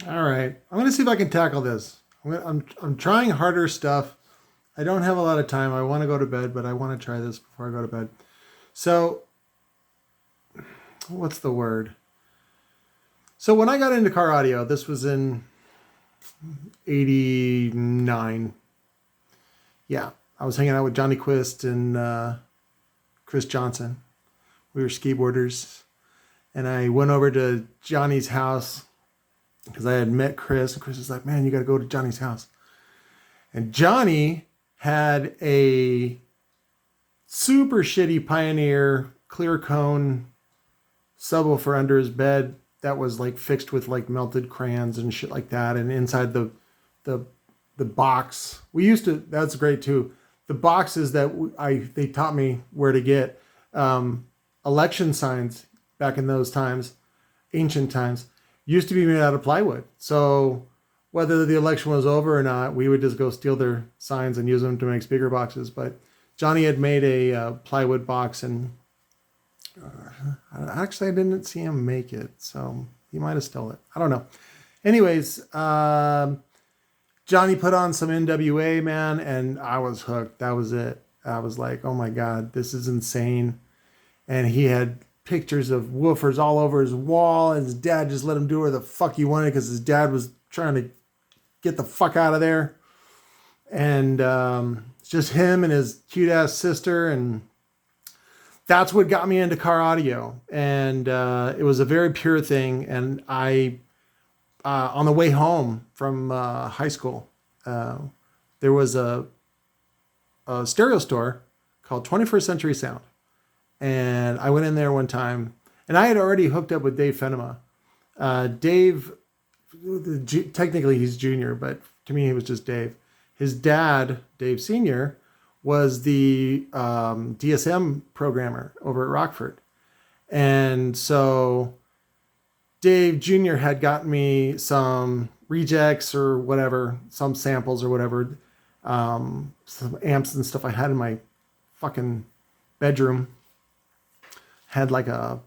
All right. I'm going to see if I can tackle this. I'm trying harder stuff. I don't have a lot of time. I want to go to bed, but I want to try this before I go to bed. So, what's the word? So, when I got into car audio, this was in 89. Yeah. I was hanging out with Johnny Quist and Chris Johnson. We were skateboarders. And I went over to Johnny's house because I had met Chris. And Chris was like, man, you got to go to Johnny's house. And Johnny had a super shitty Pioneer clear cone subwoofer under his bed that was like fixed with like melted crayons and shit like that. And inside the the box, we used to. That's great too. The boxes that they taught me where to get election signs back in those times, ancient times, used to be made out of plywood. So whether the election was over or not, we would just go steal their signs and use them to make speaker boxes. But Johnny had made a plywood box, and actually I didn't see him make it, so he might have stole it. I don't know. Anyways, Johnny put on some NWA, man, and I was hooked. That was it. I was like, oh my God, this is insane. And he had pictures of woofers all over his wall, and his dad just let him do whatever the fuck he wanted because his dad was trying to get the fuck out of there. And it's just him and his cute ass sister, and that's what got me into car audio. And it was a very pure thing. And I, on the way home from high school, there was a stereo store called 21st Century Sound. And I went in there one time, and I had already hooked up with Dave Fenema. Dave, technically he's junior, but to me he was just Dave. His dad, Dave Sr., was the DSM programmer over at Rockford. And so Dave Jr. had gotten me some rejects or whatever, some samples or whatever, some amps and stuff I had in my fucking bedroom. Had like a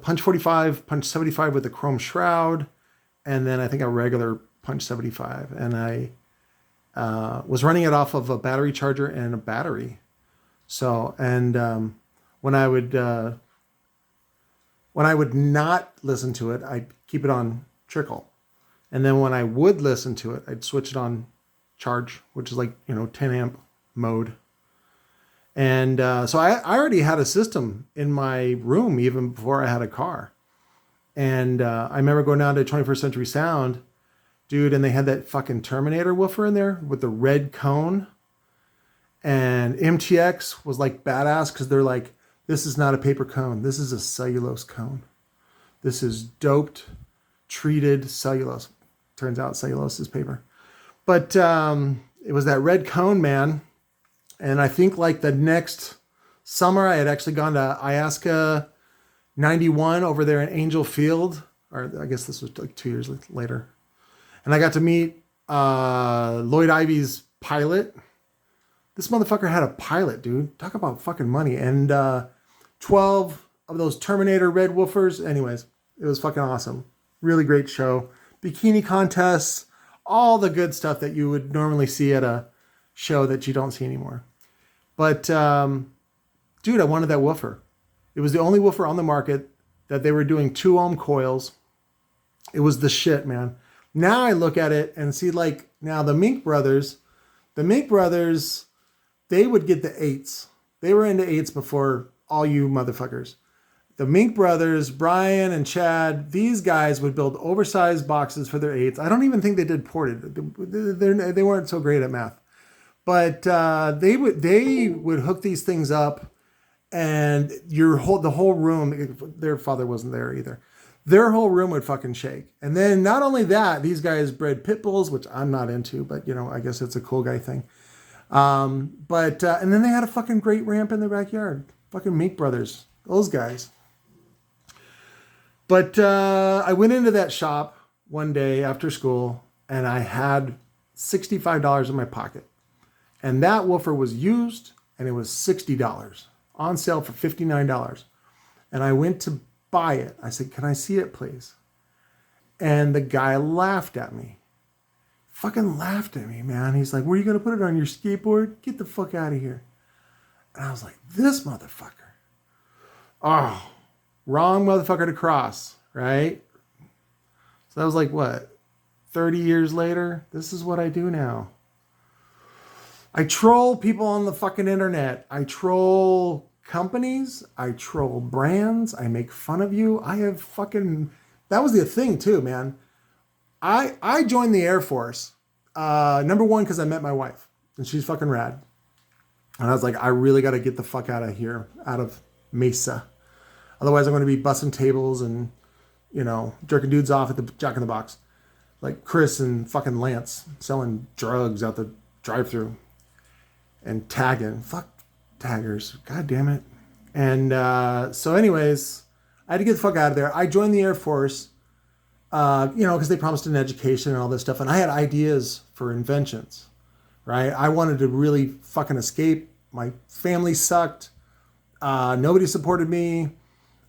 punch 45, punch 75 with a chrome shroud, and then I think a regular punch 75. And I was running it off of a battery charger and a battery. So, and when I would not listen to it, I'd keep it on trickle. And then when I would listen to it, I'd switch it on charge, which is like, 10 amp mode. And so I already had a system in my room even before I had a car. And I remember going down to 21st Century Sound, dude, and they had that fucking Terminator woofer in there with the red cone. And MTX was like badass because they're like, this is not a paper cone. This is a cellulose cone. This is doped, treated cellulose. Turns out cellulose is paper. But it was that red cone, man. And I think like the next summer, I had actually gone to Iasca 91 over there in Angel Field. Or I guess this was like 2 years later. And I got to meet Lloyd Ivey's pilot. This motherfucker had a pilot, dude. Talk about fucking money. And 12 of those Terminator red woofers. Anyways, it was fucking awesome. Really great show. Bikini contests. All the good stuff that you would normally see at a show that you don't see anymore. But, dude, I wanted that woofer. It was the only woofer on the market that they were doing 2 ohm coils. It was the shit, man. Now I look at it and see, like, now the Mink Brothers, they would get the 8s. They were into 8s before all you motherfuckers. The Mink Brothers, Brian and Chad, these guys would build oversized boxes for their 8s. I don't even think they did ported. They weren't so great at math. But they would hook these things up, and the whole room. Their father wasn't there either. Their whole room would fucking shake. And then not only that, these guys bred pit bulls, which I'm not into, but I guess it's a cool guy thing. And then they had a fucking great ramp in their backyard. Fucking Meek Brothers, those guys. But I went into that shop one day after school, and I had $65 in my pocket. And that woofer was used, and it was $60 on sale for $59. And I went to buy it. I said, can I see it, please? And the guy laughed at me. Fucking laughed at me, man. He's like, where are you going to put it, on your skateboard? Get the fuck out of here. And I was like, this motherfucker. Oh, wrong motherfucker to cross, right? So that was like, what, 30 years later? This is what I do now. I troll people on the fucking internet. I troll companies. I troll brands. I make fun of you. I have fucking... That was the thing too, man. I joined the Air Force. Number one, because I met my wife. And she's fucking rad. And I was like, I really got to get the fuck out of here. Out of Mesa. Otherwise, I'm going to be bussing tables and, you know, jerking dudes off at the Jack in the Box. Like Chris and fucking Lance selling drugs out the drive-thru. And tagging. Fuck taggers. God damn it. And so anyways, I had to get the fuck out of there. I joined the Air Force, you know, because they promised an education and all this stuff. And I had ideas for inventions, right? I wanted to really fucking escape. My family sucked. Nobody supported me.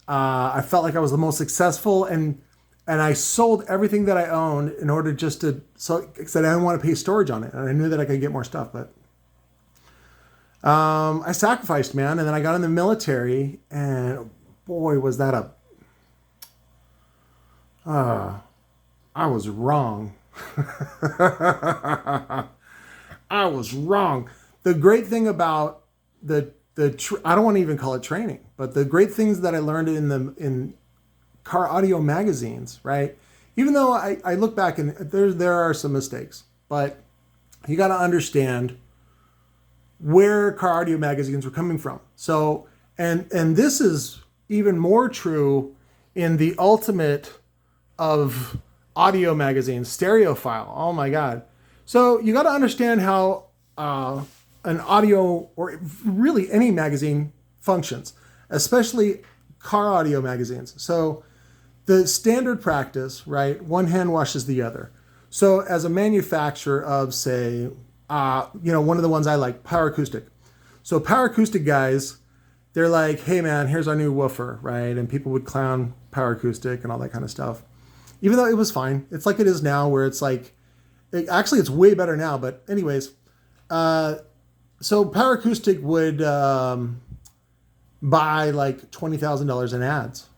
I felt like I was the most successful, and I sold everything that I owned in order just to, so because I didn't want to pay storage on it, and I knew that I could get more stuff, but I sacrificed, man, and then I got in the military, and boy, was that I was wrong. I was wrong. The great thing about I don't want to even call it training, but the great things that I learned in car audio magazines, right? Even though I look back and there are some mistakes, but you got to understand where car audio magazines were coming from. So, and this is even more true in the ultimate of audio magazines, Stereophile. Oh my God. So you got to understand how an audio, or really any magazine, functions, especially car audio magazines. So the standard practice, right? One hand washes the other. So as a manufacturer of, say, you know, one of the ones I like, Power Acoustic. So Power Acoustic guys, they're like, hey man, here's our new woofer, right? And people would clown Power Acoustic and all that kind of stuff. Even though it was fine. It's like it is now, where it's like, actually it's way better now, but anyways, so Power Acoustic would buy like $20,000 in ads.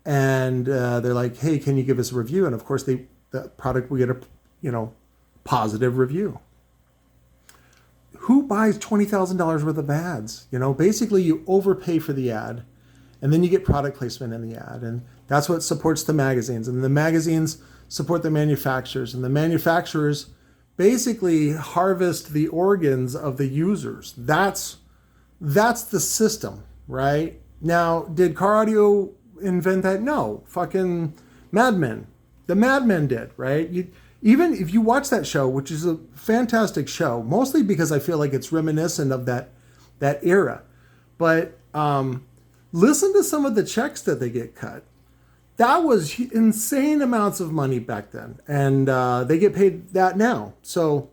And they're like, hey, can you give us a review? And of course, the product would get a, you know, positive review. Who buys $20,000 worth of ads? You know, basically you overpay for the ad, and then you get product placement in the ad. And that's what supports the magazines. And the magazines support the manufacturers. And the manufacturers basically harvest the organs of the users. That's the system, right? Now, did car audio invent that? No. Fucking Mad Men. The Mad Men did, right? Even if you watch that show, which is a fantastic show, mostly because I feel like it's reminiscent of that era. But listen to some of the checks that they get cut. That was insane amounts of money back then. And they get paid that now. So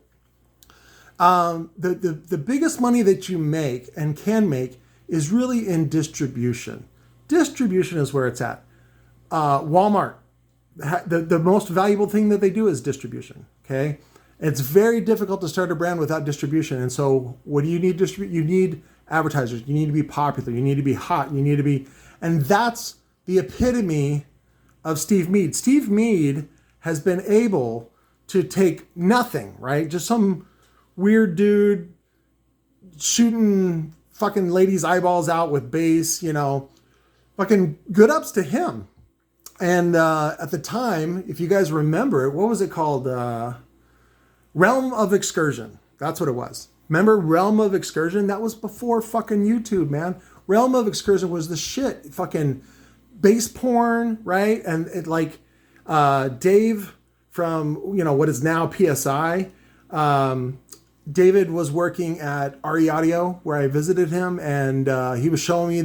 the biggest money that you make and can make is really in distribution. Distribution is where it's at. Walmart, the most valuable thing that they do is distribution, okay? It's very difficult to start a brand without distribution. And so what do you need? You need advertisers. You need to be popular. You need to be hot. You need to be, and that's the epitome of Steve Mead. Steve Mead has been able to take nothing, right? Just some weird dude shooting fucking ladies' eyeballs out with bass, you know, fucking good ups to him. And at the time, if you guys remember it, what was it called? Realm of Excursion. That's what it was. Remember Realm of Excursion? That was before fucking YouTube, man. Realm of Excursion was the shit. Fucking bass porn, right? And it like Dave from, you know, what is now PSI. David was working at RE Audio where I visited him, and he was showing me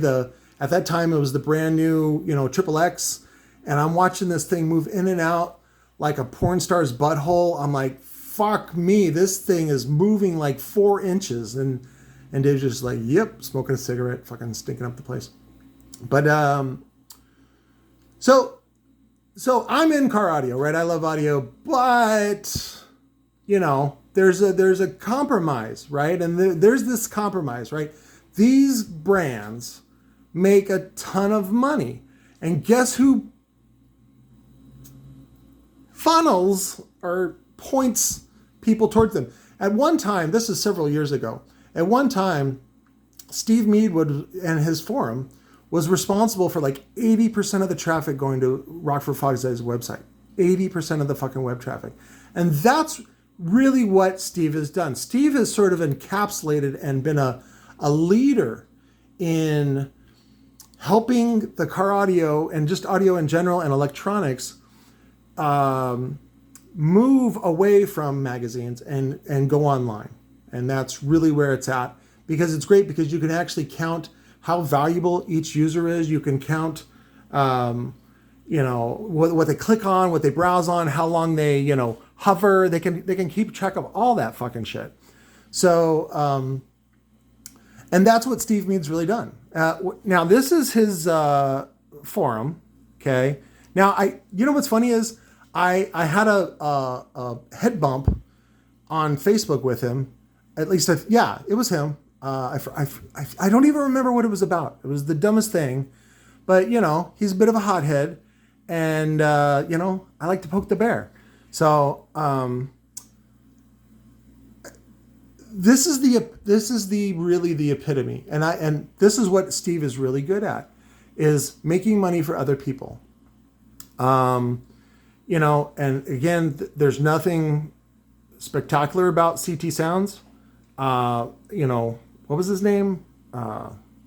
at that time it was the brand new, you know, Triple X. And I'm watching this thing move in and out like a porn star's butthole. I'm like, fuck me, this thing is moving like 4 inches. And Dave's just like, yep, smoking a cigarette, fucking stinking up the place. But so So I'm in car audio, right? I love audio, but there's a compromise, right? And there's this compromise, right? These brands make a ton of money, and guess who funnels or points people towards them? At one time, this is several years ago. At one time, Steve Meadwood and his forum was responsible for like 80% of the traffic going to Rockford Fog's website. 80% of the fucking web traffic. And that's really what Steve has done. Steve has sort of encapsulated and been a leader in helping the car audio and just audio in general and electronics move away from magazines and go online. And that's really where it's at, because it's great because you can actually count how valuable each user is. You can count, what they click on, what they browse on, how long they, hover. They can keep track of all that fucking shit. So, and that's what Steve Mead's really done. Now this is his forum. Okay. Now what's funny is I had a head bump on Facebook with him. At least, it was him. I don't even remember what it was about. It was the dumbest thing, but he's a bit of a hothead, and I like to poke the bear. So this is really the epitome, and this is what Steve is really good at, is making money for other people. And again, there's nothing spectacular about CT Sounds. What was his name?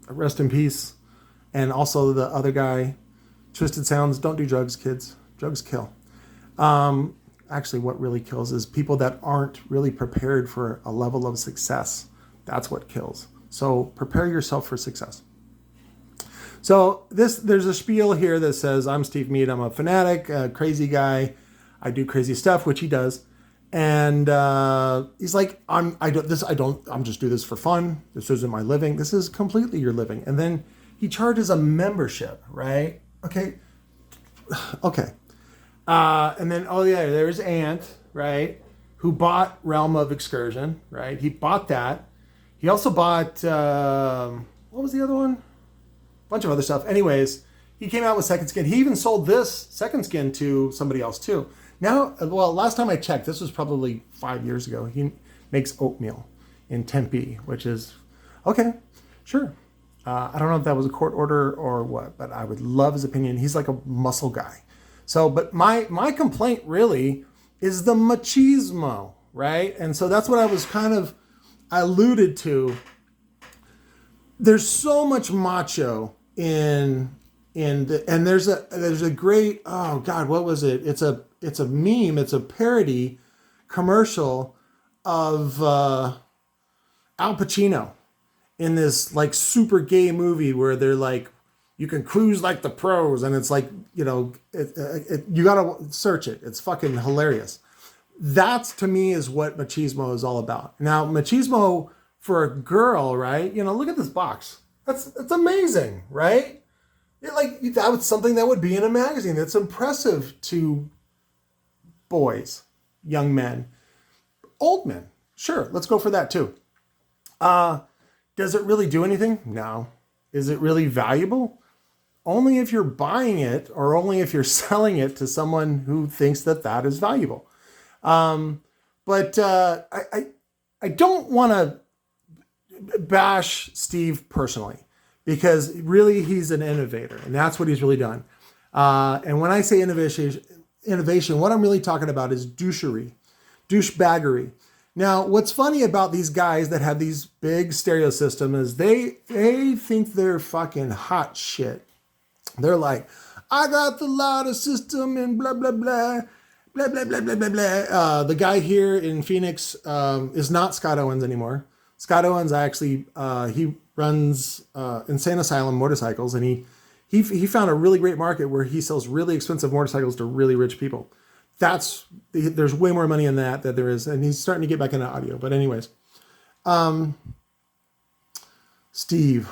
Rest in peace. And also the other guy, Twisted Sounds. Don't do drugs, kids. Drugs kill. Actually, what really kills is people that aren't really prepared for a level of success. That's what kills. So prepare yourself for success. So there's a spiel here that says, I'm Steve Mead. I'm a fanatic, a crazy guy. I do crazy stuff, which he does. And he's like, I'm just do this for fun. This isn't my living. This is completely your living. And then he charges a membership, right? Okay. And then, there's Ant, right? Who bought Realm of Excursion, right? He bought that. He also bought, what was the other one? A bunch of other stuff. Anyways, he came out with Second Skin. He even sold this Second Skin to somebody else too. Now, last time I checked, this was probably 5 years ago. He makes oatmeal in Tempe, which is, okay, sure. I don't know if that was a court order or what, but I would love his opinion. He's like a muscle guy. So, but my complaint really is the machismo, right? And so that's what I was I alluded to. There's so much macho and there's a great, oh God, what was it? It's a meme. It's a parody commercial of Al Pacino in this like super gay movie where they're like, you can cruise like the pros, and it's like, you gotta search it. It's fucking hilarious. That's, to me, is what machismo is all about. Now, machismo for a girl, right? Look at this box. That's amazing, right? That was something that would be in a magazine. That's impressive to boys, young men, old men. Sure, let's go for that too. Does it really do anything? No. Is it really valuable? Only if you're buying it, or only if you're selling it to someone who thinks that is valuable. But I don't want to bash Steve personally, because really he's an innovator, and that's what he's really done. And when I say innovation, what I'm really talking about is douchery, douchebaggery. Now, what's funny about these guys that have these big stereo systems is they think they're fucking hot shit. They're like, I got the loudest system and blah, blah, blah, blah, blah, blah, blah, blah, blah. The guy here in Phoenix is not Scott Owens anymore. Scott Owens actually, he runs Insane Asylum motorcycles, and he found a really great market where he sells really expensive motorcycles to really rich people. There's way more money in that there is, and he's starting to get back into audio. But anyways, Steve,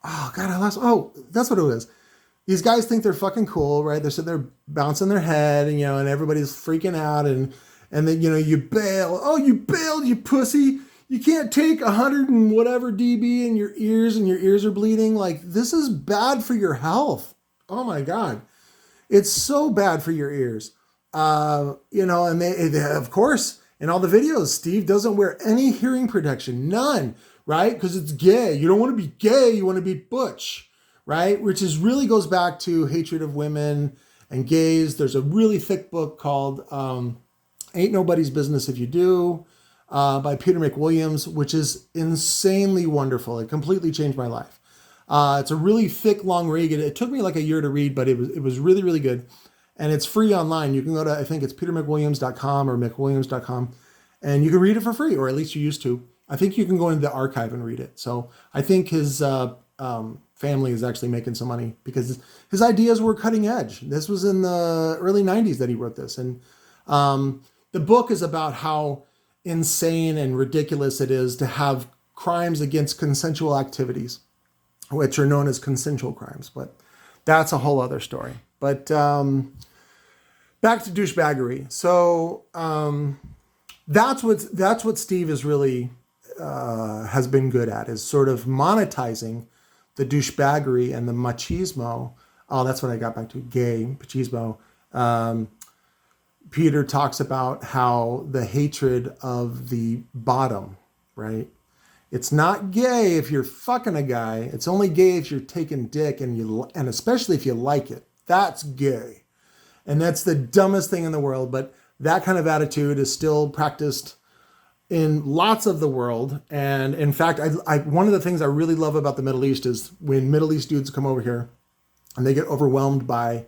oh God, that's what it was. these guys think they're fucking cool, right? They're sitting there bouncing their head, and and everybody's freaking out, and then you bail. Oh, you bailed, you pussy. You can't take 100 and whatever dB in your ears, and your ears are bleeding. Like, this is bad for your health. Oh my God. It's so bad for your ears. And they, of course, in all the videos, Steve doesn't wear any hearing protection, none, right? Because it's gay. You don't want to be gay. You want to be butch, right? Which is really goes back to hatred of women and gays. There's a really thick book called Ain't Nobody's Business If You Do, by Peter McWilliams, which is insanely wonderful. It completely changed my life. It's a really thick, long read. It took me like a year to read, but it was really, really good. And it's free online. You can go to, I think it's petermcwilliams.com or mcwilliams.com, and you can read it for free, or at least you used to. I think you can go into the archive and read it. So I think his family is actually making some money because his ideas were cutting edge. This was in the early 90s that he wrote this. And the book is about how insane and ridiculous it is to have crimes against consensual activities, which are known as consensual crimes, but that's a whole other story. But back to douchebaggery. So that's what Steve is really has been good at, is sort of monetizing the douchebaggery and the machismo. Oh, that's what I got back to, gay, machismo. Peter talks about how the hatred of the bottom, right? It's not gay if you're fucking a guy. It's only gay if you're taking dick, and especially if you like it. That's gay. And that's the dumbest thing in the world. But that kind of attitude is still practiced in lots of the world. And in fact, one of the things I really love about the Middle East is when Middle East dudes come over here and they get overwhelmed by,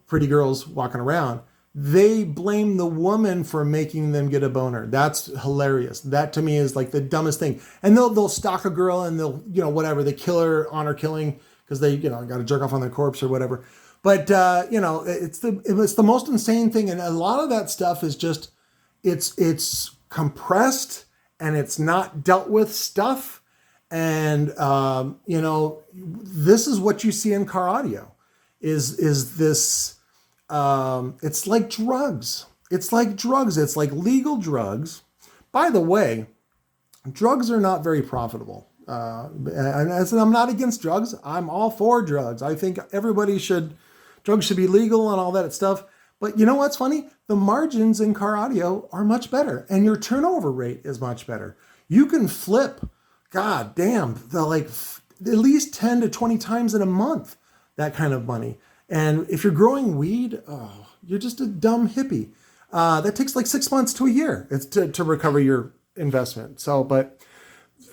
pretty girls walking around, they blame the woman for making them get a boner. That's hilarious. That to me is like the dumbest thing. And they'll stalk a girl and they'll, whatever, they kill her, honor killing, because they, got to jerk off on their corpse or whatever. But, it's the most insane thing. And a lot of that stuff is just, it's compressed and it's not dealt with stuff. And, this is what you see in car audio is this, it's like drugs. It's like drugs. It's like legal drugs. By the way, drugs are not very profitable. I'm not against drugs. I'm all for drugs. I think drugs should be legal and all that stuff. But you know what's funny? The margins in car audio are much better, and your turnover rate is much better. You can flip, god damn, at least 10 to 20 times in a month, that kind of money. And if you're growing weed, you're just a dumb hippie. That takes like 6 months to a year to recover your investment. So, but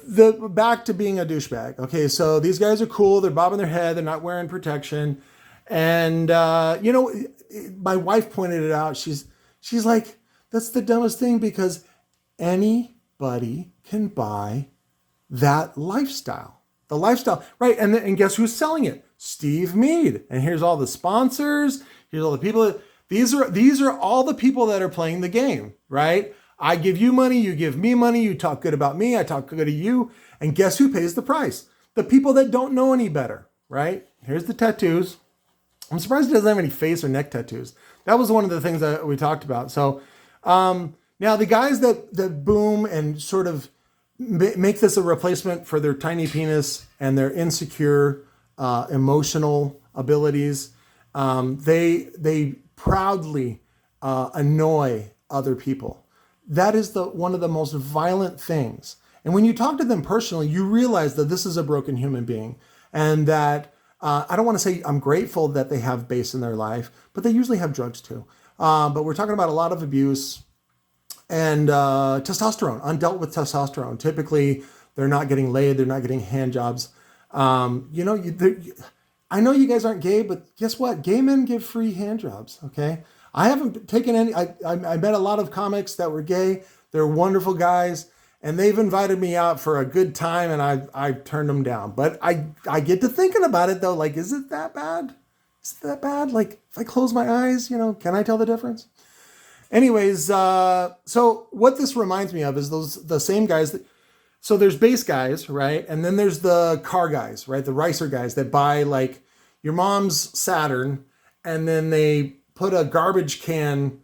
back to being a douchebag. Okay, so these guys are cool. They're bobbing their head. They're not wearing protection. And, my wife pointed it out. She's like, that's the dumbest thing, because anybody can buy that lifestyle. The lifestyle, right? And guess who's selling it? Steve Mead. And here's all the sponsors. Here's all the people. These are all the people that are playing the game, right? I give you money, you give me money, you talk good about me, I talk good of you. And guess who pays the price? The people that don't know any better, right? Here's the tattoos. I'm surprised he doesn't have any face or neck tattoos. That was one of the things that we talked about. So now the guys that boom and sort of make this a replacement for their tiny penis and their insecure emotional abilities, they proudly annoy other people. That is one of the most violent things. And when you talk to them personally, you realize that this is a broken human being, and that I don't want to say I'm grateful that they have bass in their life, but they usually have drugs too. But we're talking about a lot of abuse and testosterone, undealt with testosterone. Typically, they're not getting laid. They're not getting hand jobs. I know you guys aren't gay, but guess what? Gay men give free hand jobs, okay? I haven't taken any. I met a lot of comics that were gay. They're wonderful guys. And they've invited me out for a good time, and I've turned them down. But I get to thinking about it, though. Like, is it that bad? Is it that bad? Like, if I close my eyes, can I tell the difference? Anyways, so what this reminds me of is the same guys. So there's bass guys, right? And then there's the car guys, right? The ricer guys that buy, like, your mom's Saturn, and then they put a garbage can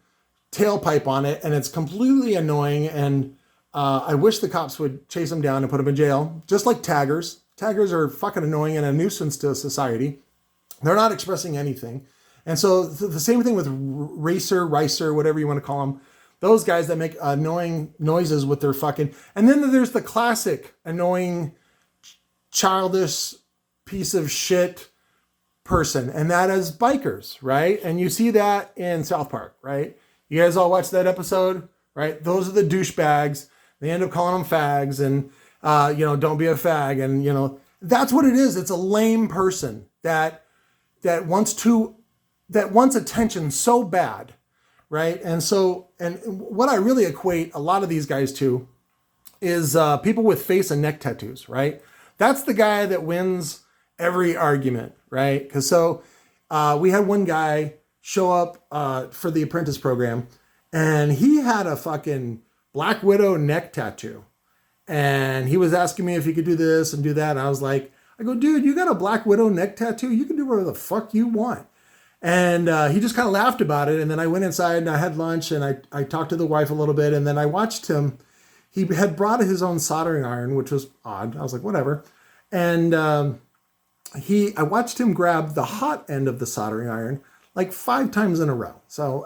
tailpipe on it, and it's completely annoying. And I wish the cops would chase them down and put them in jail, just like taggers. Taggers are fucking annoying and a nuisance to society. They're not expressing anything. And so the same thing with ricer, whatever you want to call them. Those guys that make annoying noises with their fucking... And then there's the classic annoying, childish piece of shit person. And that is bikers, right? And you see that in South Park, right? You guys all watch that episode, right? Those are the douchebags. They end up calling them fags and, don't be a fag. And, that's what it is. It's a lame person that wants attention so bad, right? And what I really equate a lot of these guys to is people with face and neck tattoos, right? That's the guy that wins every argument, right? Because we had one guy show up for the apprentice program, and he had a fucking Black Widow neck tattoo. And he was asking me if he could do this and do that. And I was like, dude, you got a Black Widow neck tattoo? You can do whatever the fuck you want. And he just kind of laughed about it. And then I went inside and I had lunch and I talked to the wife a little bit. And then I watched him. He had brought his own soldering iron, which was odd. I was like, whatever. And I watched him grab the hot end of the soldering iron like 5 times in a row. So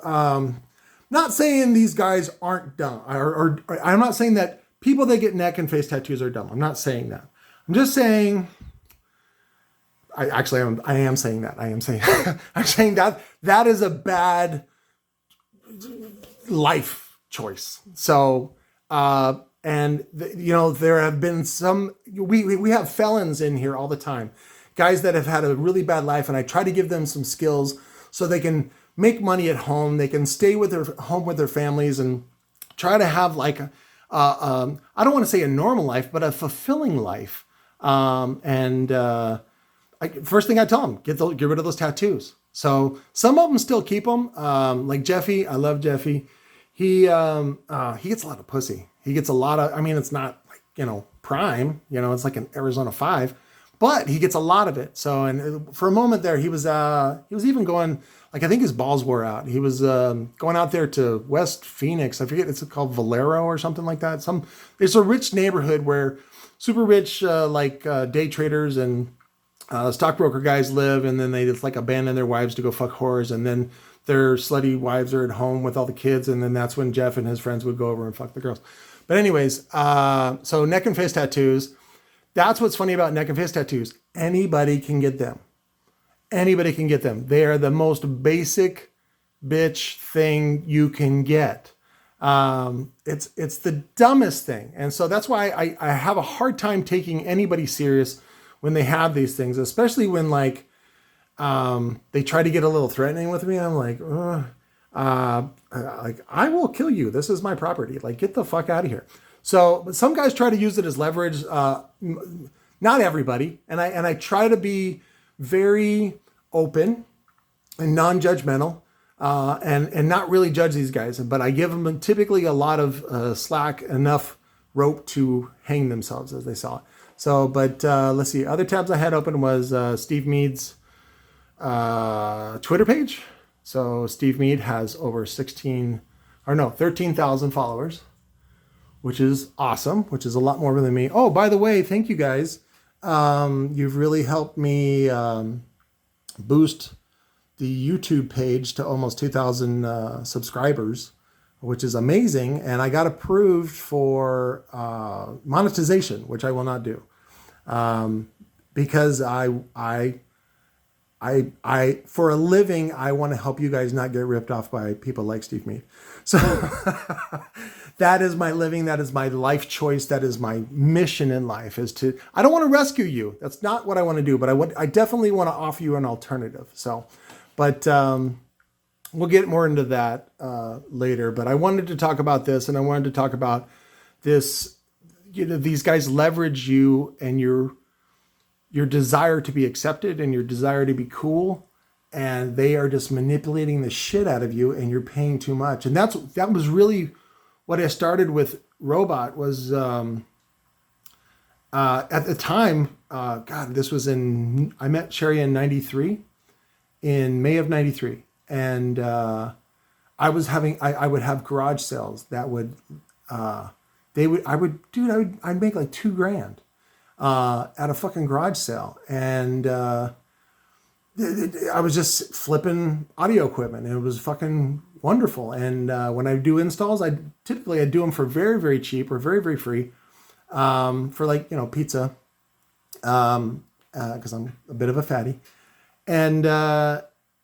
not saying these guys aren't dumb. Or I'm not saying that people that get neck and face tattoos are dumb. I'm not saying that. I'm just saying... I am saying that. I'm saying that is a bad life choice. So, there have been some, we have felons in here all the time, guys that have had a really bad life. And I try to give them some skills so they can make money at home. They can stay with their home with their families and try to have like, I don't want to say a normal life, but a fulfilling life. First thing I tell them, get rid of those tattoos. So some of them still keep them. Like Jeffy, I love Jeffy. He gets a lot of pussy. He gets a lot of, it's not like, prime, it's like an Arizona 5, but he gets a lot of it. So, and for a moment there, he was even going, like, I think his balls wore out. He was going out there to West Phoenix. I forget, it's called Valero or something like that. It's a rich neighborhood where super rich, day traders and stockbroker guys live, and then they just like abandon their wives to go fuck whores, and then their slutty wives are at home with all the kids, and then that's when Jeff and his friends would go over and fuck the girls. But anyways, so neck and face tattoos. That's what's funny about neck and face tattoos. Anybody can get them. Anybody can get them. They are the most basic bitch thing you can get. It's the dumbest thing, and so that's why I have a hard time taking anybody serious when they have these things, especially when they try to get a little threatening with me. I'm like, I will kill you. This is my property. Like, get the fuck out of here. So, but some guys try to use it as leverage. Not everybody. And I try to be very open and non-judgmental, and not really judge these guys. But I give them typically a lot of slack, enough rope to hang themselves, as they saw it. So, but let's see. Other tabs I had open was Steve Mead's Twitter page. So Steve Mead has over 13,000 followers, which is awesome, which is a lot more than me. Oh, by the way, thank you guys. You've really helped me boost the YouTube page to almost 2,000 subscribers, which is amazing. And I got approved for monetization, which I will not do, because I for a living, I want to help you guys not get ripped off by people like Steve Mead. So that is my living. That is my life choice. That is my mission in life, I don't want to rescue you. That's not what I want to do, but I definitely want to offer you an alternative. So, but we'll get more into that later. But I wanted to talk about this, and I wanted to talk about this. These guys leverage you and your desire to be accepted and your desire to be cool, and they are just manipulating the shit out of you, and you're paying too much. And that was really what I started with Robot was, At the time, God, I met Sherry in 93, in May of 93. And I would have garage sales that would, I'd make like $2,000 at a fucking garage sale. And I was just flipping audio equipment, and it was fucking wonderful. And when I do installs, I'd do them for very, very cheap or very, very free, for like, pizza, because I'm a bit of a fatty. And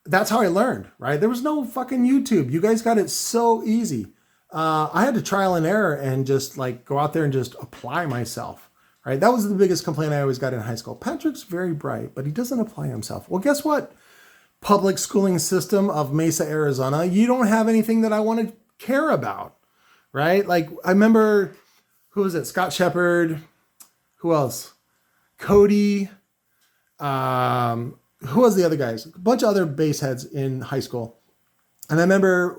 that's how I learned, right? There was no fucking YouTube. You guys got it so easy. I had to trial and error and just like go out there and just apply myself, right? That was the biggest complaint I always got in high school. Patrick's very bright, but he doesn't apply himself. Well, guess what? Public schooling system of Mesa, Arizona, you don't have anything that I want to care about, right? Like I remember, who was it? Scott Shepard. Who else? Cody. Who was the other guys? A bunch of other bass heads in high school. And I remember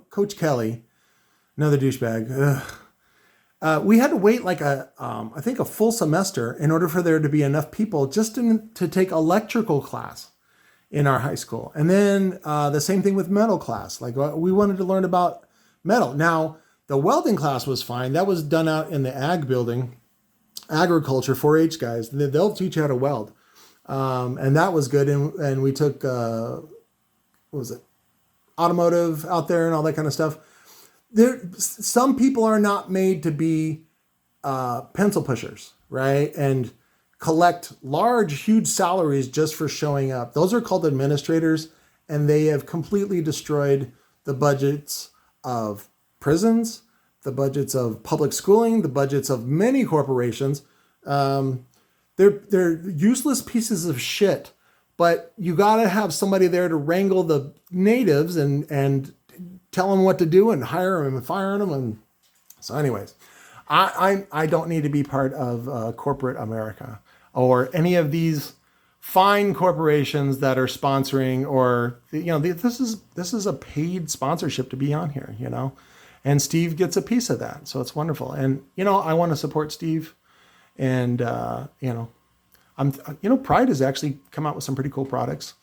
Coach Kelly, another douchebag. We had to wait like I think a full semester in order for there to be enough people just to take electrical class in our high school. And then the same thing with metal class. Like we wanted to learn about metal. Now, the welding class was fine. That was done out in the ag building, agriculture, 4-H guys. They'll teach you how to weld. And that was good. And we took, what was it? Automotive out there and all that kind of stuff. Some people are not made to be pencil pushers, right? And collect large, huge salaries just for showing up. Those are called administrators, and they have completely destroyed the budgets of prisons, the budgets of public schooling, the budgets of many corporations. They're useless pieces of shit, but you got to have somebody there to wrangle the natives and tell them what to do and hire them and fire them. And so anyways, I don't need to be part of corporate America or any of these fine corporations that are sponsoring, or, this is a paid sponsorship to be on here, and Steve gets a piece of that. So it's wonderful. And, I want to support Steve, and, Pride has actually come out with some pretty cool products.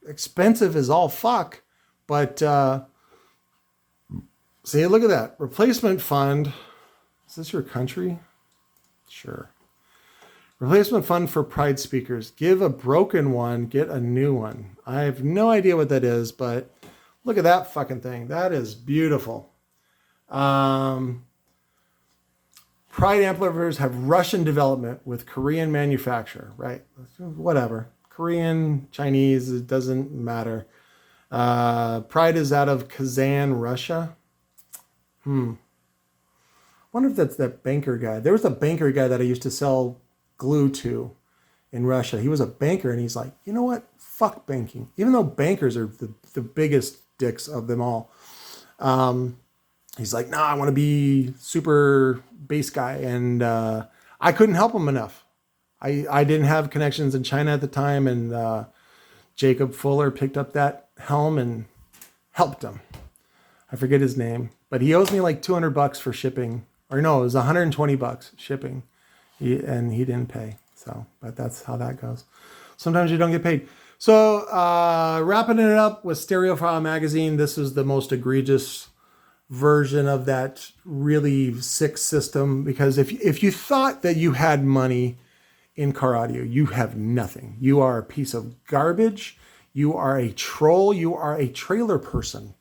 Expensive as all fuck, but see, look at that. Replacement fund. Is this your country? Sure. Replacement fund for Pride speakers. Give a broken one, get a new one. I have no idea what that is, but look at that fucking thing. That is beautiful. Pride amplifiers have Russian development with Korean manufacture, right? Whatever. Korean, Chinese, it doesn't matter. Pride is out of Kazan, Russia. Wonder if that's that banker guy. There was a banker guy that I used to sell glue to in Russia. He was a banker, and he's like, you know what? Fuck banking. Even though bankers are the biggest dicks of them all. He's like, nah, I want to be super bass guy. And I couldn't help him enough. I didn't have connections in China at the time. And Jacob Fuller picked up that helm and helped him. I forget his name, but he owes me like $200 for shipping. Or no, it was $120 shipping. He didn't pay. So, but that's how that goes. Sometimes you don't get paid. So wrapping it up with Stereophile Magazine. This is the most egregious version of that really sick system, because if you thought that you had money in car audio, you have nothing. You are a piece of garbage. You are a troll. You are a trailer person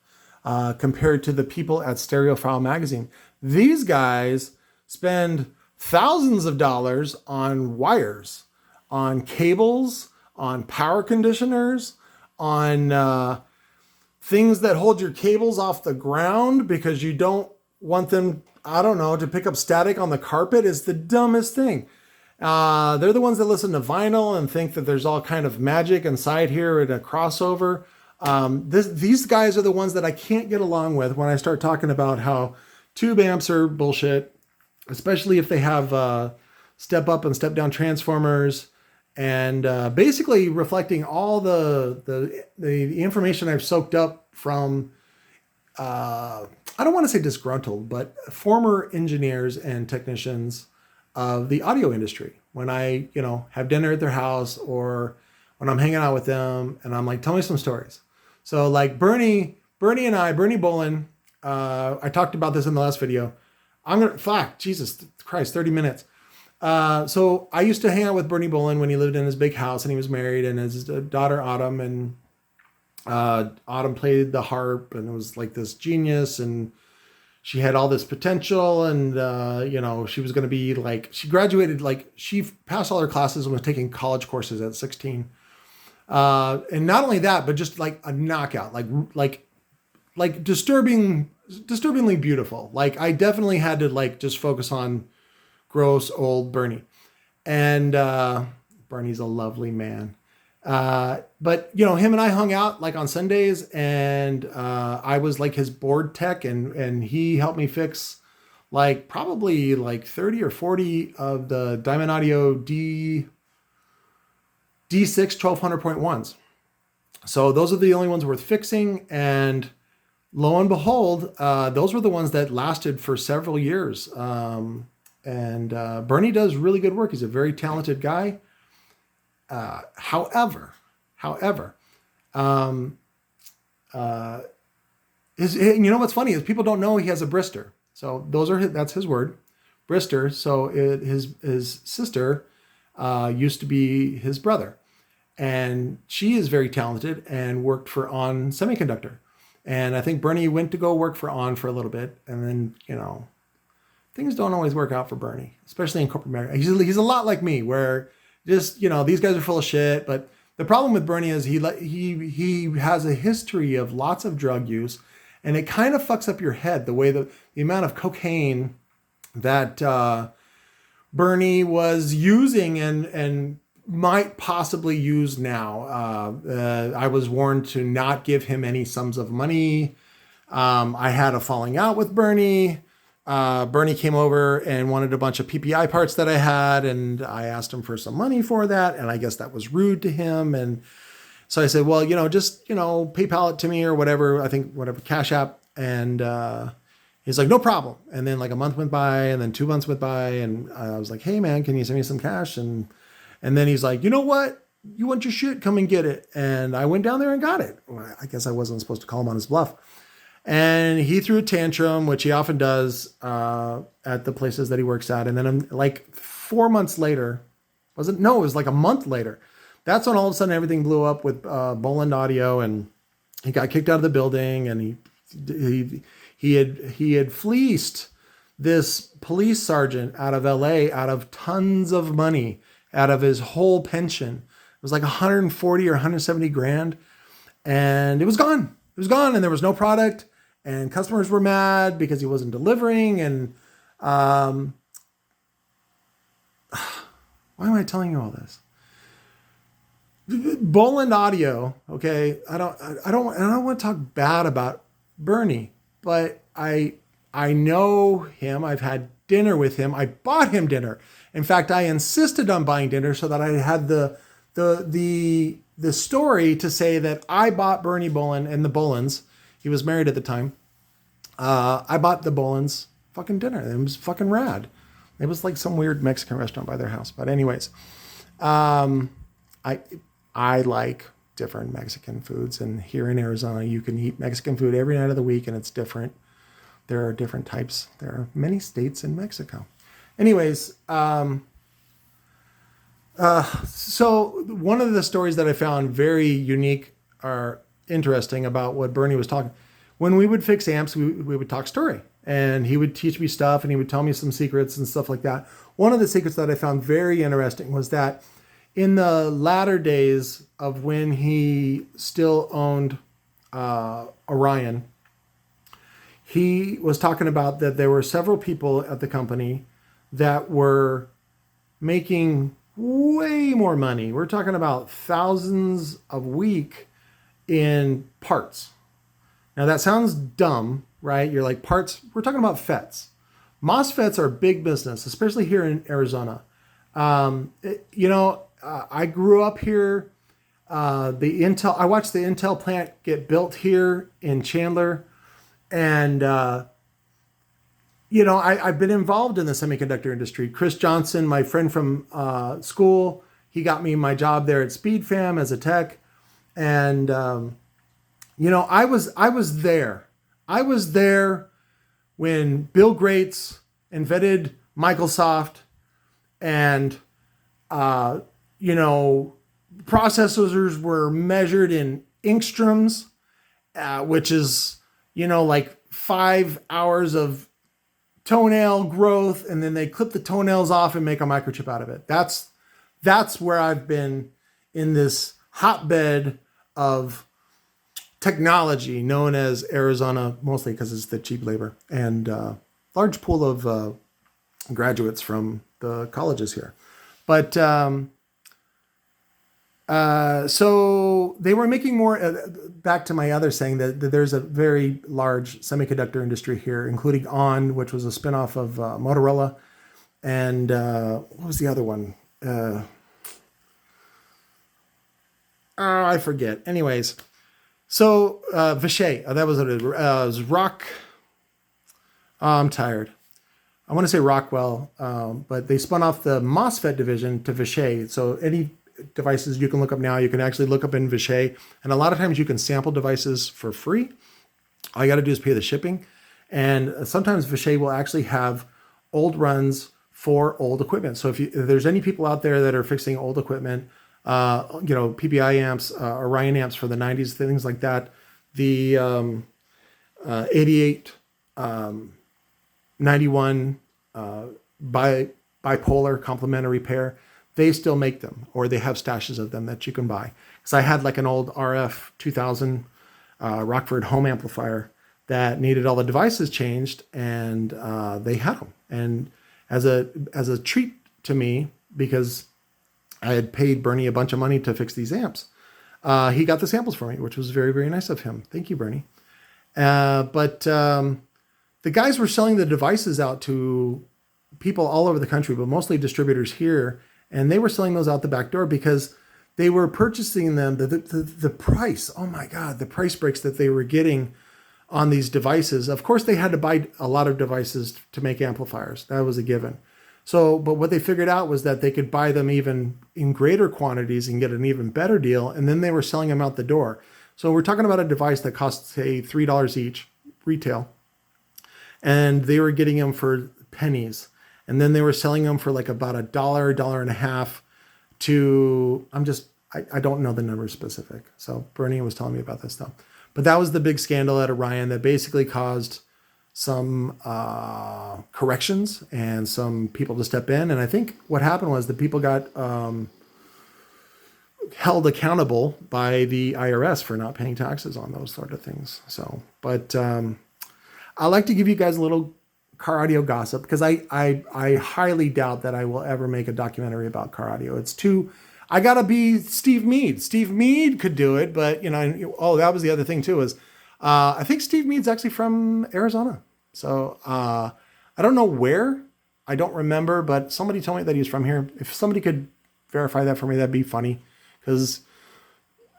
compared to the people at Stereophile Magazine. These guys spend thousands of dollars on wires, on cables, on power conditioners, on things that hold your cables off the ground because you don't want them, I don't know, to pick up static on the carpet. Is the dumbest thing. They're the ones that listen to vinyl and think that there's all kind of magic inside here in a crossover. These guys are the ones that I can't get along with when I start talking about how tube amps are bullshit, especially if they have step up and step down transformers, and basically reflecting all the information I've soaked up from, I don't want to say disgruntled, but former engineers and technicians of the audio industry. When I, have dinner at their house or when I'm hanging out with them and I'm like, tell me some stories. So like Bernie Bolin, I talked about this in the last video. Jesus Christ, 30 minutes. So I used to hang out with Bernie Bolin when he lived in his big house and he was married, and his daughter Autumn, and Autumn played the harp and it was like this genius, and she had all this potential, and she was going to be like, she graduated, like she passed all her classes and was taking college courses at 16. And not only that, but just like a knockout, like disturbingly beautiful. Like I definitely had to like just focus on gross old Bernie, and Bernie's a lovely man. But him and I hung out like on Sundays, and I was like his board tech, and he helped me fix like probably like 30 or 40 of the Diamond Audio D6 1200.1s. So those are the only ones worth fixing. And lo and behold, those were the ones that lasted for several years. And Bernie does really good work. He's a very talented guy. However, what's funny is people don't know he has a brister. So that's his word, brister. So his sister used to be his brother, and she is very talented and worked for On Semiconductor. And I think Bernie went to go work for On for a little bit, and then things don't always work out for Bernie, especially in corporate America. He's a lot like me, where just, these guys are full of shit. But the problem with Bernie is he has a history of lots of drug use, and it kind of fucks up your head, the way the amount of cocaine that Bernie was using and might possibly use now. I was warned to not give him any sums of money. I had a falling out with Bernie. Bernie came over and wanted a bunch of PPI parts that I had, and I asked him for some money for that, and I guess that was rude to him. And so I said, well, just, PayPal it to me or whatever, I think whatever, Cash App. And he's like, no problem. And then like a month went by, and then 2 months went by, and I was like, hey man, can you send me some cash? And then he's like, you know what? You want your shit? Come and get it. And I went down there and got it. Well, I guess I wasn't supposed to call him on his bluff. And he threw a tantrum, which he often does at the places that he works at. And then like 4 months later, it was like a month later. That's when all of a sudden everything blew up with Boland Audio, and he got kicked out of the building, and he had fleeced this police sergeant out of LA out of tons of money, out of his whole pension. It was like 140 or 170 grand, and it was gone. It was gone, and there was no product. And customers were mad because he wasn't delivering. And why am I telling you all this? Boland Audio, okay. I don't want to talk bad about Bernie, but I know him. I've had dinner with him. I bought him dinner. In fact, I insisted on buying dinner so that I had the story to say that I bought Bernie Bolin and the Bolins. He was married at the time. I bought the Bolins fucking dinner. It was fucking rad. It was like some weird Mexican restaurant by their house. But anyways, I like different Mexican foods. And here in Arizona, you can eat Mexican food every night of the week, and it's different. There are different types. There are many states in Mexico. Anyways, so one of the stories that I found very unique or interesting about what Bernie was talking, when we would fix amps, we would talk story, and he would teach me stuff, and he would tell me some secrets and stuff like that. One of the secrets that I found very interesting was that in the latter days of when he still owned Orion, he was talking about that there were several people at the company that were making way more money. We're talking about thousands a week in parts. Now that sounds dumb, right? You're like, parts, we're talking about FETs. MOSFETs are big business, especially here in Arizona. I grew up here. I watched the Intel plant get built here in Chandler. And, I've been involved in the semiconductor industry. Chris Johnson, my friend from school, he got me my job there at SpeedFam as a tech. And, I was there. I was there when Bill Gates invented Microsoft and, processors were measured in angstroms, which is, like 5 hours of toenail growth, and then they clip the toenails off and make a microchip out of it. That's where I've been in this hotbed of technology known as Arizona, mostly because it's the cheap labor and large pool of graduates from the colleges here. But so they were making more, back to my other saying that there's a very large semiconductor industry here, including ON, which was a spinoff of Motorola. And what was the other one? I forget. Anyways, so Vishay, that was what it was. Rock. I'm tired. I want to say Rockwell, but they spun off the MOSFET division to Vishay. So any devices you can look up now, you can actually look up in Vishay. And a lot of times you can sample devices for free. All you got to do is pay the shipping. And sometimes Vishay will actually have old runs for old equipment. So if there's any people out there that are fixing old equipment, PPI amps, Orion amps for the 90s, things like that, the 88, 91 bipolar complementary pair, they still make them, or they have stashes of them that you can buy. Because I had like an old RF 2000 Rockford home amplifier that needed all the devices changed, and they had them. And as a treat to me, because I had paid Bernie a bunch of money to fix these amps, he got the samples for me, which was very, very nice of him. Thank you, Bernie. But the guys were selling the devices out to people all over the country, but mostly distributors here. And they were selling those out the back door because they were purchasing them. The price, oh my God, the price breaks that they were getting on these devices. Of course, they had to buy a lot of devices to make amplifiers. That was a given. So, but what they figured out was that they could buy them even in greater quantities and get an even better deal. And then they were selling them out the door. So we're talking about a device that costs, say, $3 each retail. And they were getting them for pennies. And then they were selling them for like about $1.50 to, I don't know the number specific. So Bernie was telling me about this stuff. But that was the big scandal at Orion that basically caused some corrections and some people to step in. And I think what happened was the people got held accountable by the IRS for not paying taxes on those sort of things. So, but I like to give you guys a little car audio gossip because I highly doubt that I will ever make a documentary about car audio. It's too, I gotta be Steve Mead. Steve Mead could do it, but that was the other thing too, is I think Steve Mead's actually from Arizona. So I don't know where, I don't remember, but somebody told me that he's from here. If somebody could verify that for me, that'd be funny. Because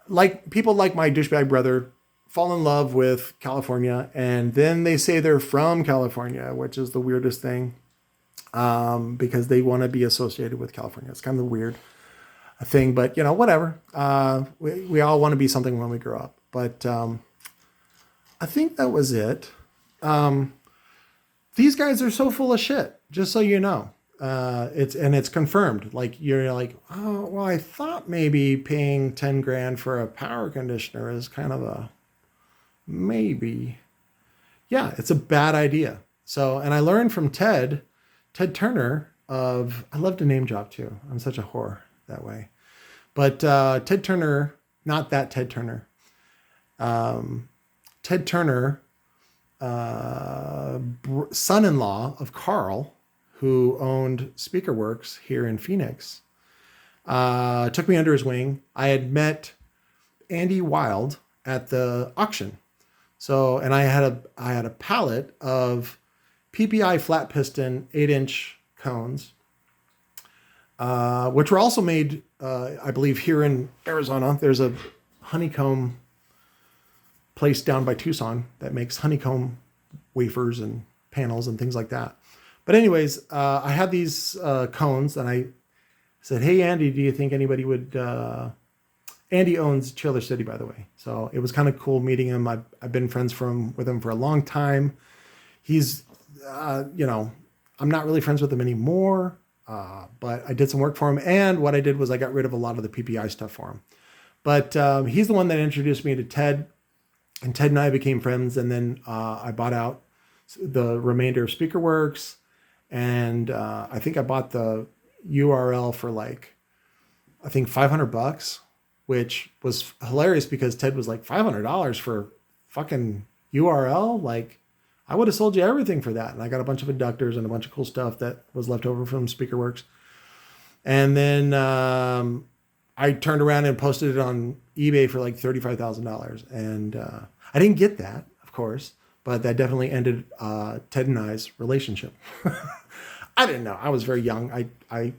like people like my douchebag brother fall in love with California, and then they say they're from California, which is the weirdest thing, because they want to be associated with California. It's kind of weird thing, but whatever. We all want to be something when we grow up. But I think that was it. These guys are so full of shit, just so you know. It's confirmed. Like you're like, oh well, I thought maybe paying 10 grand for a power conditioner is kind of a maybe. Yeah, it's a bad idea. So, and I learned from Ted Turner I love to name drop too. I'm such a whore that way. But Ted Turner, not that Ted Turner. Ted Turner, son-in-law of Carl, who owned Speakerworks here in Phoenix, took me under his wing. I had met Andy Wild at the auction. So, and I had a pallet of PPI flat piston 8-inch cones, which were also made, I believe, here in Arizona. There's a honeycomb place down by Tucson that makes honeycomb wafers and panels and things like that. But anyways, I had these cones, and I said, "Hey, Andy, do you think anybody would?" Andy owns Trailer City, by the way, so it was kind of cool meeting him. I've been friends with him for a long time. He's, I'm not really friends with him anymore, but I did some work for him, and what I did was I got rid of a lot of the PPI stuff for him. But he's the one that introduced me to Ted, and Ted and I became friends, and then I bought out the remainder of SpeakerWorks, and I think I bought the URL for like, I think $500, which was hilarious because Ted was like, $500 for fucking URL? Like, I would have sold you everything for that. And I got a bunch of inductors and a bunch of cool stuff that was left over from SpeakerWorks. And then I turned around and posted it on eBay for like $35,000. And I didn't get that, of course, but that definitely ended Ted and I's relationship. I didn't know. I was very young. I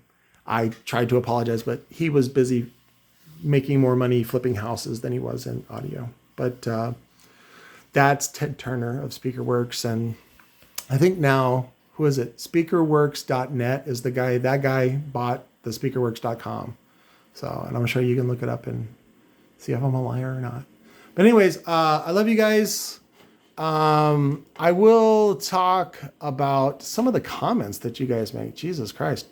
tried to apologize, but he was busy making more money flipping houses than he was in audio. But that's Ted Turner of SpeakerWorks. And I think now, who is it? Speakerworks.net is the guy. That guy bought the speakerworks.com. So, and I'm sure you can look it up and see if I'm a liar or not. But anyways, I love you guys. I will talk about some of the comments that you guys make. Jesus Christ.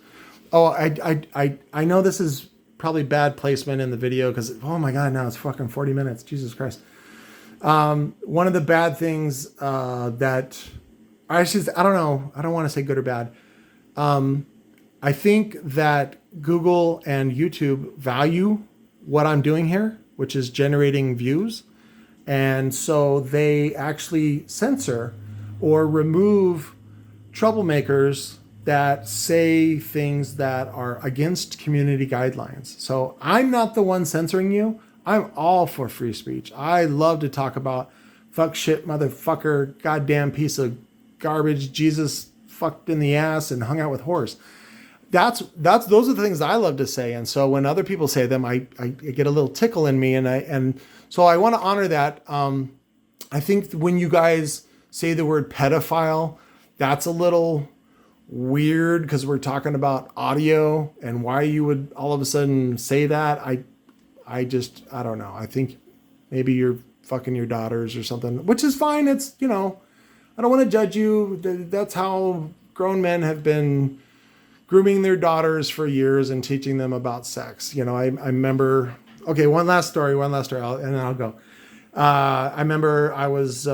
Oh, I know this is probably bad placement in the video because, oh my God, now it's fucking 40 minutes. Jesus Christ. One of the bad things that I don't know. I don't want to say good or bad. I think that Google and YouTube value what I'm doing here, which is generating views. And so they actually censor or remove troublemakers that say things that are against community guidelines. So I'm not the one censoring you. I'm all for free speech. I love to talk about fuck shit, motherfucker, goddamn piece of garbage, Jesus fucked in the ass and hung out with horse. Those are the things I love to say. And so when other people say them, I get a little tickle in me. And so I want to honor that. I think when you guys say the word pedophile, that's a little weird because we're talking about audio and why you would all of a sudden say that. I don't know. I think maybe you're fucking your daughters or something, which is fine. It's, I don't want to judge you. That's how grown men have been grooming their daughters for years and teaching them about sex. I remember, okay, one last story, and then I'll go. I remember I was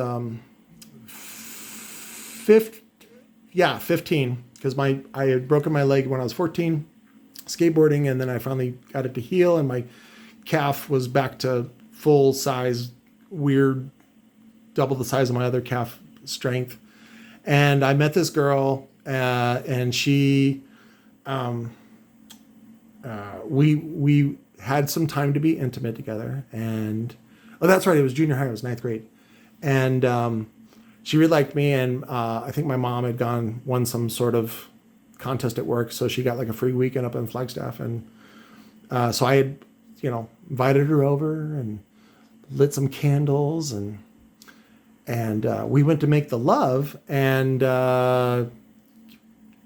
15, because I had broken my leg when I was 14, skateboarding, and then I finally got it to heal, and my calf was back to full size, weird, double the size of my other calf strength. And I met this girl, and she, we had some time to be intimate together. And, oh, that's right. It was junior high. It was 9th grade. And, she really liked me. And, I think my mom had won some sort of contest at work. So she got like a free weekend up in Flagstaff. And, so I had, invited her over and lit some candles and we went to make the love, and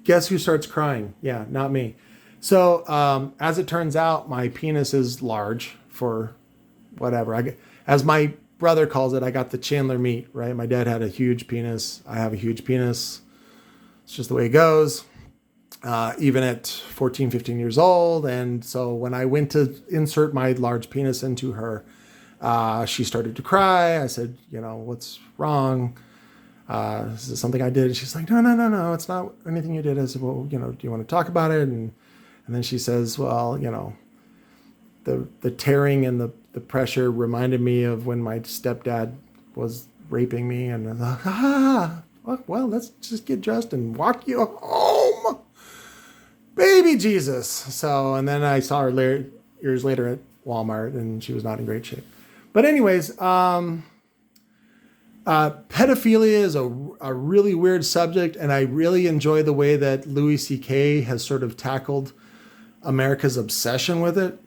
guess who starts crying? Yeah, not me. So as it turns out, my penis is large for whatever. As my brother calls it, I got the Chandler meat, right? My dad had a huge penis. I have a huge penis. It's just the way it goes. Even at 14, 15 years old. And so when I went to insert my large penis into her, she started to cry. I said, what's wrong? Is this something I did? And she's like, no, it's not anything you did. I said, well, do you want to talk about it? And then she says, well, the tearing and the pressure reminded me of when my stepdad was raping me. And I was like, well, let's just get dressed and walk you home. Baby Jesus. So, and then I saw her years later at Walmart, and she was not in great shape. But anyways, pedophilia is a really weird subject, and I really enjoy the way that Louie C.K. has sort of tackled America's obsession with it.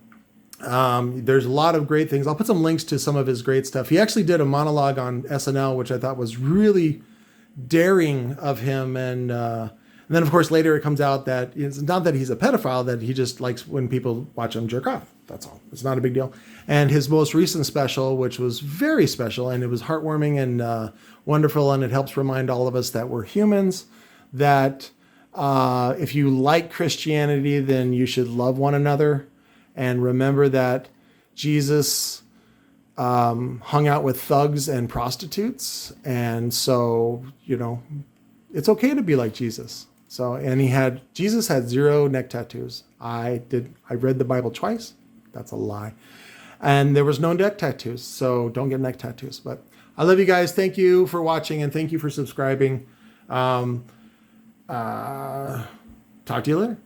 There's a lot of great things. I'll put some links to some of his great stuff. He actually did a monologue on SNL, which I thought was really daring of him. And then, of course, later it comes out that it's not that he's a pedophile, that he just likes when people watch him jerk off. That's all. It's not a big deal. And his most recent special, which was very special, and it was heartwarming and wonderful, and it helps remind all of us that we're humans, that if you like Christianity, then you should love one another. And remember that Jesus hung out with thugs and prostitutes. And so, it's okay to be like Jesus. So, and Jesus had 0 neck tattoos. I read the Bible twice. That's a lie. And there was no neck tattoos. So don't get neck tattoos. But I love you guys. Thank you for watching and thank you for subscribing. Talk to you later.